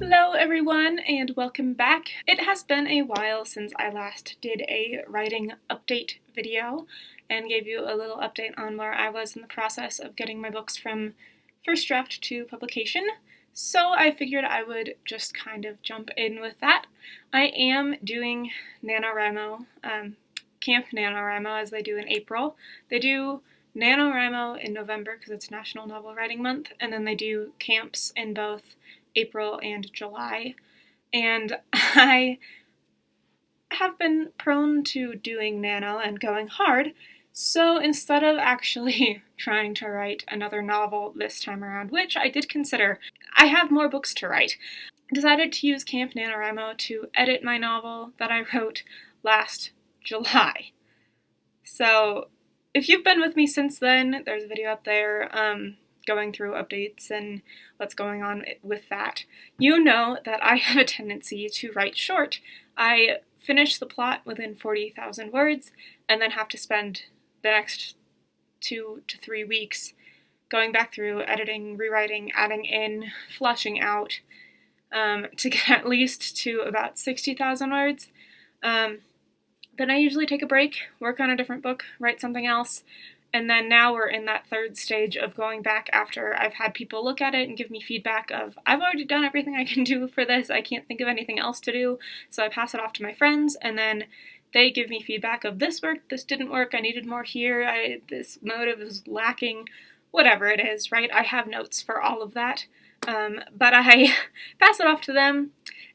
Hello everyone and welcome back. It has been a while since I last did a writing update video and gave you a little update on where I was in the process of getting my books from first draft to publication. So I figured I would just kind of jump in with that. I am doing NaNoWriMo, Camp NaNoWriMo as they do in April. They do NaNoWriMo in November because it's National Novel Writing Month, and then they do camps in both April and July, and I have been prone to doing nano and going hard, so instead of actually trying to write another novel this time around, which I did consider, I have more books to write, I decided to use Camp NaNoWriMo to edit my novel that I wrote last July. So if you've been with me since then, there's a video up there going through updates and what's going on with that. You know that I have a tendency to write short. I finish the plot within 40,000 words and then have to spend the next 2 to 3 weeks going back through, editing, rewriting, adding in, fleshing out to get at least to about 60,000 words. Then I usually take a break, work on a different book, write something else. And then now we're in that third stage of going back after I've had people look at it and give me feedback of, I've already done everything I can do for this, I can't think of anything else to do, so I pass it off to my friends, and then they give me feedback of, this worked, this didn't work, I needed more here, this motive is lacking, whatever it is, right? I have notes for all of that, but I pass it off to them,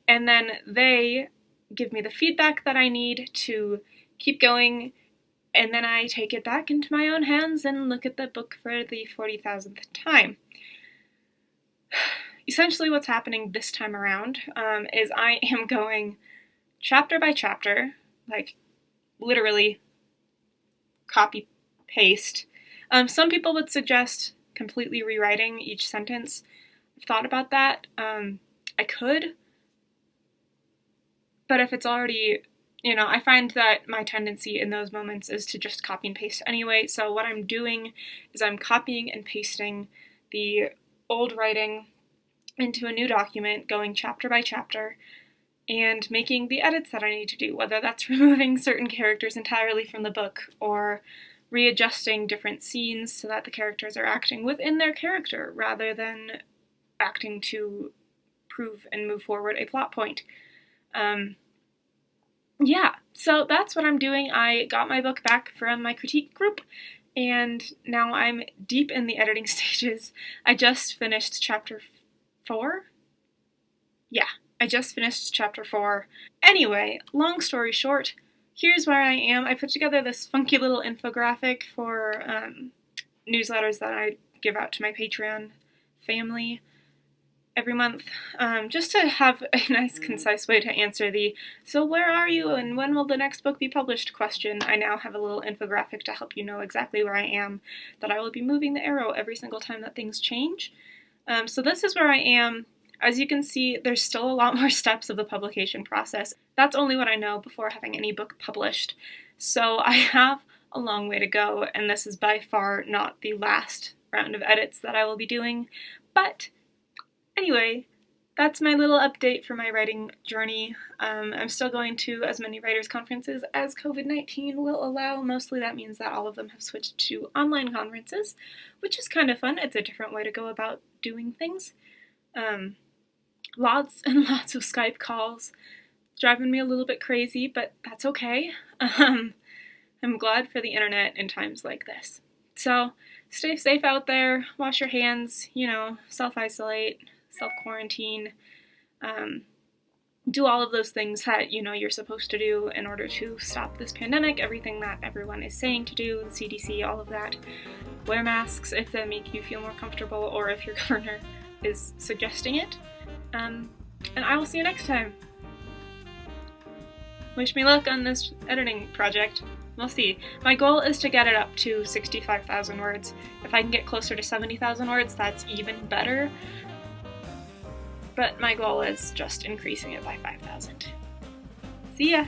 and then they give me the feedback that I need to keep going. And then I take it back into my own hands and look at the book for the 40,000th time. Essentially what's happening this time around is I am going chapter by chapter, like literally copy-paste. Some people would suggest completely rewriting each sentence. I've thought about that. I could, but if it's already... I find that my tendency in those moments is to just copy and paste anyway, so what I'm doing is I'm copying and pasting the old writing into a new document, going chapter by chapter, and making the edits that I need to do, whether that's removing certain characters entirely from the book, or readjusting different scenes so that the characters are acting within their character, rather than acting to prove and move forward a plot point. Yeah, so that's what I'm doing. I got my book back from my critique group, and now I'm deep in the editing stages. I just finished chapter 4? Yeah, I just finished chapter 4. Anyway, long story short, here's where I am. I put together this funky little infographic for newsletters that I give out to my Patreon family every month, just to have a nice, concise way to answer the, so where are you and when will the next book be published question. I now have a little infographic to help you know exactly where I am, that I will be moving the arrow every single time that things change. So this is where I am. As you can see, there's still a lot more steps of the publication process. That's only what I know before having any book published. So I have a long way to go, and this is by far not the last round of edits that I will be doing, but anyway, that's my little update for my writing journey. I'm still going to as many writers' conferences as COVID-19 will allow. Mostly that means that all of them have switched to online conferences, which is kind of fun. It's a different way to go about doing things. Lots and lots of Skype calls, driving me a little bit crazy, but that's okay. I'm glad for the internet in times like this. So stay safe out there, wash your hands, self-isolate, self-quarantine, do all of those things that you're supposed to do in order to stop this pandemic, everything that everyone is saying to do, the CDC, all of that. Wear masks if they make you feel more comfortable or if your governor is suggesting it. And I will see you next time. Wish me luck on this editing project. We'll see. My goal is to get it up to 65,000 words. If I can get closer to 70,000 words, that's even better. But my goal is just increasing it by 5,000. See ya!